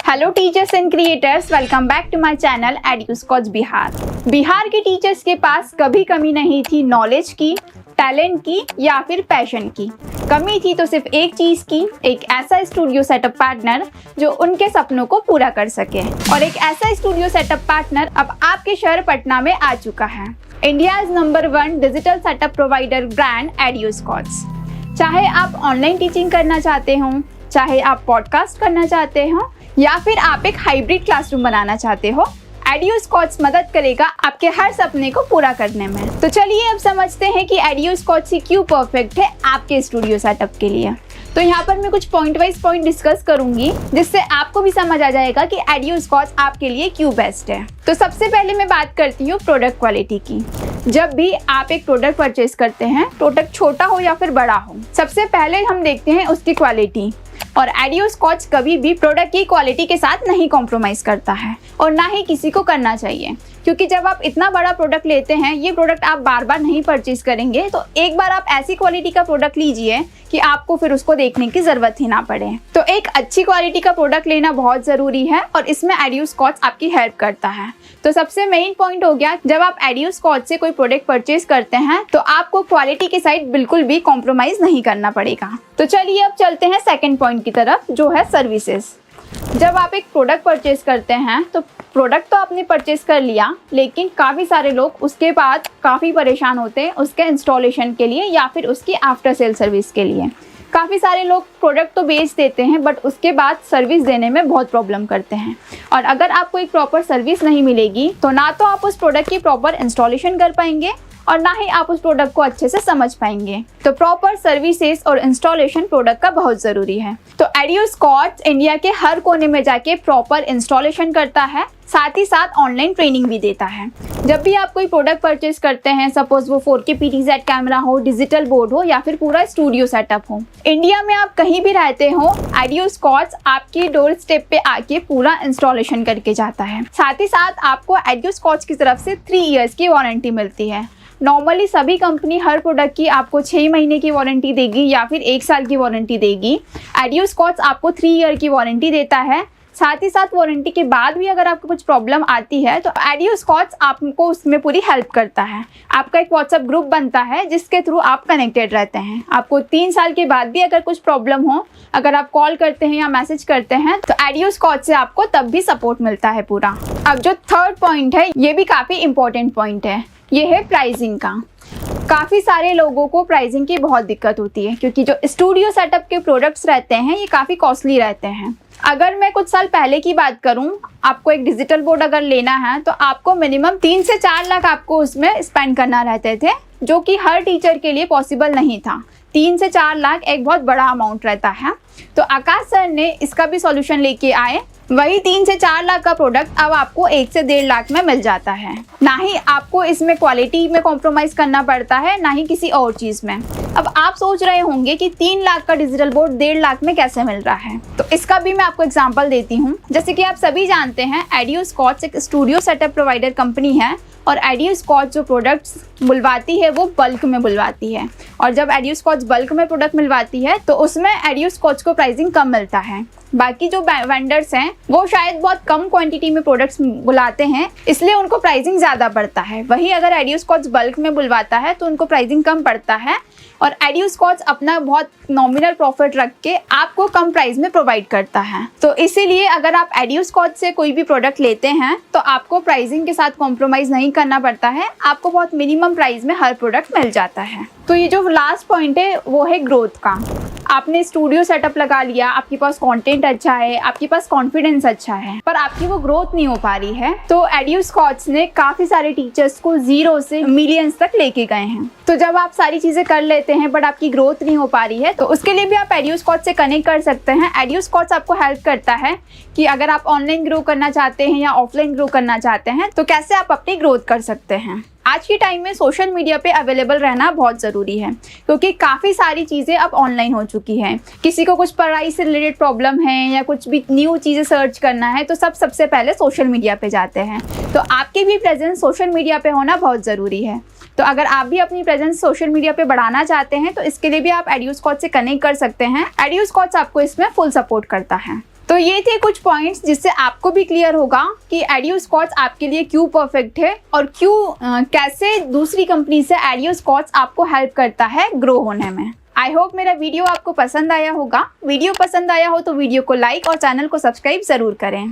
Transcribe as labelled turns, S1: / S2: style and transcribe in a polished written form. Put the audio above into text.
S1: Hello teachers and creators, welcome back to my channel Eduscotch Bihar. Bihar के teachers के पास कभी कमी नहीं थी नॉलेज की, टैलेंट की या फिर पैशन की। कमी थी तो सिर्फ एक चीज़ की, एक ऐसा स्टूडियो सेटअप पार्टनर जो उनके सपनों को पूरा कर सके। और एक ऐसा स्टूडियो सेटअप पार्टनर अब आपके शहर पटना में आ चुका है। India's number 1 digital setup provider brand Eduscotch. चाहे आप ऑनलाइन टीचिंग करना चाहते हो, चाहे आप पॉडकास्ट करना चाहते हो या फिर आप एक हाइब्रिड क्लासरूम बनाना चाहते हो, एड्यूस्कॉच मदद करेगा आपके हर सपने को पूरा करने में। तो चलिए अब समझते हैं कि एड्यूस्कॉच क्यों परफेक्ट है आपके स्टूडियो सेटअप के लिए। तो यहाँ पर मैं कुछ पॉइंट वाइज पॉइंट डिस्कस करूंगी जिससे आपको भी समझ आ जाएगा कि एड्यूस्कॉच आपके लिए क्यों बेस्ट है। तो सबसे पहले मैं बात करती हूँ प्रोडक्ट क्वालिटी की। जब भी आप एक प्रोडक्ट परचेज करते हैं, प्रोडक्ट छोटा हो या फिर बड़ा हो, सबसे पहले हम देखते हैं उसकी क्वालिटी। और एड्यूस्कॉच कभी भी प्रोडक्ट की क्वालिटी के साथ नहीं कॉम्प्रोमाइज़ करता है और ना ही किसी को करना चाहिए, क्योंकि जब आप इतना बड़ा प्रोडक्ट लेते हैं, ये प्रोडक्ट आप बार बार नहीं परचेज करेंगे। तो एक बार आप ऐसी क्वालिटी का प्रोडक्ट लीजिए कि आपको फिर उसको देखने की ज़रूरत ही ना पड़े। तो एक अच्छी क्वालिटी का प्रोडक्ट लेना बहुत ज़रूरी है और इसमें एड्यूस्कॉच आपकी हेल्प करता है। तो सबसे मेन पॉइंट हो गया, जब आप एड्यूस्कॉच से कोई प्रोडक्ट परचेज करते हैं तो आपको क्वालिटी के साइड बिल्कुल भी कॉम्प्रोमाइज़ नहीं करना पड़ेगा। तो चलिए अब चलते हैं सेकेंड पॉइंट की तरफ, जो है सर्विसेज। जब आप एक प्रोडक्ट परचेज करते हैं तो प्रोडक्ट तो आपने परचेज कर लिया, लेकिन काफ़ी सारे लोग उसके बाद काफ़ी परेशान होते हैं उसके इंस्टॉलेशन के लिए या फिर उसकी आफ्टर सेल सर्विस के लिए। काफ़ी सारे लोग प्रोडक्ट तो बेच देते हैं बट उसके बाद सर्विस देने में बहुत प्रॉब्लम करते हैं। और अगर आपको एक प्रॉपर सर्विस नहीं मिलेगी तो ना तो आप उस प्रोडक्ट की प्रॉपर इंस्टॉलेशन कर पाएंगे और ना ही आप उस प्रोडक्ट को अच्छे से समझ पाएंगे। तो प्रॉपर सर्विसेज और इंस्टॉलेशन प्रोडक्ट का बहुत ज़रूरी है। तो एड्यूस्कॉच इंडिया के हर कोने में जाके प्रॉपर इंस्टॉलेशन करता है, साथ ही साथ ऑनलाइन ट्रेनिंग भी देता है। जब भी आप कोई प्रोडक्ट परचेज करते हैं, सपोज वो 4K PTZ कैमरा हो, डिजिटल बोर्ड हो या फिर पूरा स्टूडियो सेटअप हो, इंडिया में आप कहीं भी रहते हो, एड्यूस्कॉच आपकी डोर स्टेप पे आके पूरा इंस्टॉलेशन करके जाता है। साथ ही साथ आपको एड्यूस्कॉच की तरफ से 3 इयर्स की वारंटी मिलती है। नॉर्मली सभी कंपनी हर प्रोडक्ट की आपको 6 महीने की वारंटी देगी या फिर 1 साल की वारंटी देगी। एड्यूस्कॉच आपको 3 ईयर की वारंटी देता है। साथ ही साथ वारंटी के बाद भी अगर आपको कुछ प्रॉब्लम आती है तो एड्यूस्कॉच आपको उसमें पूरी हेल्प करता है। आपका एक व्हाट्सएप ग्रुप बनता है जिसके थ्रू आप कनेक्टेड रहते हैं। आपको 3 साल के बाद भी अगर कुछ प्रॉब्लम हो, अगर आप कॉल करते हैं या मैसेज करते हैं तो एड्यूस्कॉच से आपको तब भी सपोर्ट मिलता है पूरा। अब जो थर्ड पॉइंट है, ये भी काफ़ी इंपॉर्टेंट पॉइंट है, ये है प्राइसिंग का। काफ़ी सारे लोगों को प्राइसिंग की बहुत दिक्कत होती है क्योंकि जो स्टूडियो सेटअप के प्रोडक्ट्स रहते हैं ये काफ़ी कॉस्टली रहते हैं। अगर मैं कुछ साल पहले की बात करूं, आपको एक डिजिटल बोर्ड अगर लेना है तो आपको मिनिमम 3 से 4 लाख आपको उसमें स्पेंड करना रहते थे, जो कि हर टीचर के लिए पॉसिबल नहीं था। 3 से 4 लाख एक बहुत बड़ा अमाउंट रहता है। तो आकाश सर ने इसका भी सॉल्यूशन लेके आए। वही 3 से 4 लाख का प्रोडक्ट अब आपको 1 से 1.5 लाख में मिल जाता है। ना ही आपको इसमें क्वालिटी में कॉम्प्रोमाइज़ करना पड़ता है, ना ही किसी और चीज़ में। अब आप सोच रहे होंगे कि 3 लाख का डिजिटल बोर्ड 1.5 लाख में कैसे मिल रहा है, तो इसका भी मैं आपको एग्जांपल देती हूँ। जैसे कि आप सभी जानते हैं, एड्यूस्कॉच एक स्टूडियो सेटअप प्रोवाइडर कंपनी है और एड्यूस्कॉच जो प्रोडक्ट्स बुलवाती है वो बल्क में बुलवाती है। और जब एड्यूस्कॉच बल्क में प्रोडक्ट मिलवाती है तो उसमें एड्यूस्कॉच को प्राइसिंग कम मिलता है। बाकी जो वेंडर्स हैं वो शायद बहुत कम क्वांटिटी में प्रोडक्ट्स बुलाते हैं, इसलिए उनको प्राइसिंग ज़्यादा पड़ता है। वही अगर एड्यूस्कॉच बल्क में बुलवाता है तो उनको प्राइसिंग कम पड़ता है और एड्यूस्कॉच अपना बहुत नॉमिनल प्रॉफिट रख के आपको कम प्राइस में प्रोवाइड करता है। तो इसीलिए अगर आप एड्यूस्कॉच से कोई भी प्रोडक्ट लेते हैं तो आपको प्राइसिंग के साथ कॉम्प्रोमाइज़ नहीं करना पड़ता है, आपको बहुत मिनिमम प्राइस में हर प्रोडक्ट मिल जाता है। तो ये जो लास्ट पॉइंट है वो है ग्रोथ का। आपने स्टूडियो सेटअप लगा लिया, आपके पास कंटेंट अच्छा है, आपके पास कॉन्फिडेंस अच्छा है, पर आपकी वो ग्रोथ नहीं हो पा रही है, तो एड्यूस्कॉच ने काफ़ी सारे टीचर्स को 0 से मिलियंस तक लेके गए हैं। तो जब आप सारी चीज़ें कर लेते हैं बट आपकी ग्रोथ नहीं हो पा रही है तो उसके लिए भी आप एड्यूस्कॉच से कनेक्ट कर सकते हैं। एड्यूस्कॉच आपको हेल्प करता है कि अगर आप ऑनलाइन ग्रो करना चाहते हैं या ऑफलाइन ग्रो करना चाहते हैं तो कैसे आप अपनी ग्रोथ कर सकते हैं। आज के टाइम में सोशल मीडिया पे अवेलेबल रहना बहुत ज़रूरी है क्योंकि काफ़ी सारी चीज़ें अब ऑनलाइन हो चुकी हैं। किसी को कुछ पढ़ाई से रिलेटेड प्रॉब्लम है या कुछ भी न्यू चीज़ें सर्च करना है तो सबसे पहले सोशल मीडिया पे जाते हैं। तो आपकी भी प्रेजेंस सोशल मीडिया पे होना बहुत ज़रूरी है। तो अगर आप भी अपनी प्रेजेंस सोशल मीडिया पे बढ़ाना चाहते हैं तो इसके लिए भी आप एड्यूस्कॉच से कनेक्ट कर सकते हैं। एड्यूस्कॉच आपको इसमें फुल सपोर्ट करता है। तो ये थे कुछ पॉइंट्स जिससे आपको भी क्लियर होगा कि एडियोस्कॉच आपके लिए क्यों परफेक्ट है और क्यों कैसे दूसरी कंपनी से एडियोस्कॉच आपको हेल्प करता है ग्रो होने में। आई होप मेरा वीडियो आपको पसंद आया होगा। वीडियो पसंद आया हो तो वीडियो को लाइक और चैनल को सब्सक्राइब ज़रूर करें।